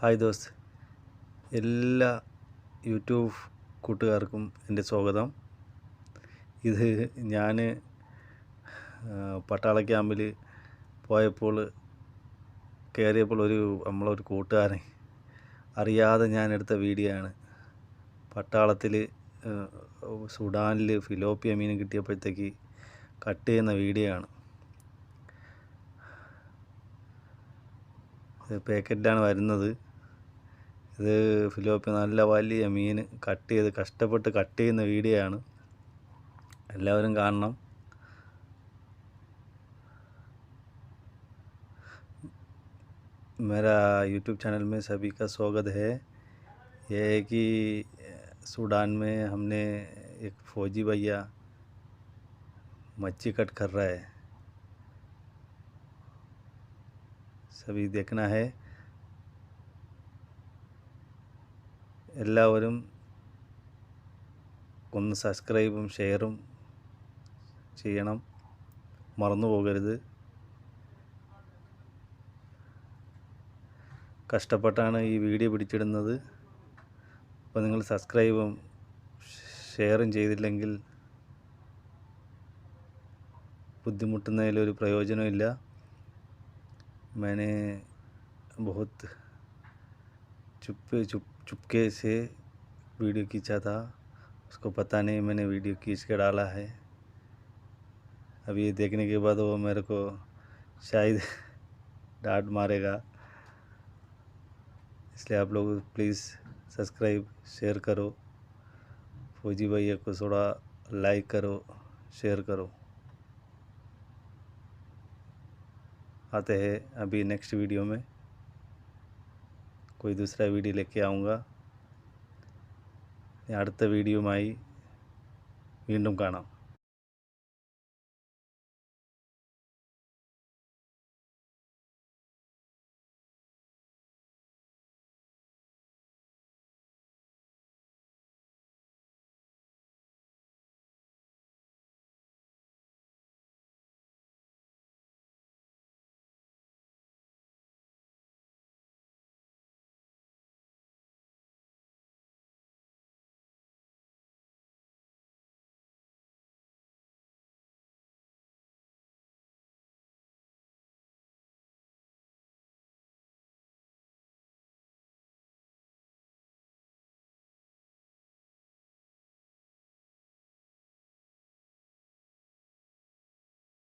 Hi ദോസ്ത്, എല്ലാ YouTube കൂട്ടുകാർക്കും എൻ്റെ സ്വാഗതം. ഇത് ഞാൻ പട്ടാള ക്യാമ്പിൽ പോയപ്പോൾ കയറിയപ്പോൾ നമ്മളൊരു കൂട്ടുകാരൻ അറിയാതെ ഞാൻ എടുത്ത വീഡിയോ ആണ്. പട്ടാളത്തിൽ സുഡാനിൽ ഫിലോപ്പിയ മീൻ കിട്ടിയപ്പോഴത്തേക്ക് കട്ട് ചെയ്യുന്ന വീഡിയോ ആണ്. ഇത് പാക്കറ്റിലാണ് വരുന്നത്. ഇത് ഫിലോപ്പിയ നല്ല വലിയ മീൻ കഷ്ടപ്പെട്ട് കട്ട് ചെയ്യുന്ന വീഡിയോ ആണ്. എല്ലാവരും കാണണം. मेरा यूट्यूब चैनल में सभी का स्वागत है। यह है कि सूडान में हमने एक फ़ौजी भैया मच्छी कट कर रहा है, सभी देखना है. എല്ലാവരും ഒന്ന് സബ്സ്ക്രൈബും ഷെയറും ചെയ്യണം, മറന്നു പോകരുത്. കഷ്ടപ്പെട്ടാണ് ഈ വീഡിയോ പിടിച്ചിടുന്നത്. അപ്പോൾ നിങ്ങൾ സബ്സ്ക്രൈബും ഷെയറും ചെയ്തില്ലെങ്കിൽ ബുദ്ധിമുട്ടുന്നതിലൊരു പ്രയോജനമില്ല. मैंने बहुत चुपके से वीडियो खींचा था, उसको पता नहीं मैंने वीडियो खींच के डाला है. अभी ये देखने के बाद वो मेरे को शायद डांट मारेगा, इसलिए आप लोग प्लीज़ सब्सक्राइब शेयर करो. फौजी भैया को थोड़ा लाइक करो, शेयर करो. आते हैं अभी नेक्स्ट वीडियो में. कोई दूसरा वीडियो लेके आऊँगा. അടുത്ത വീഡിയോയുമായി വീണ്ടും കാണാം.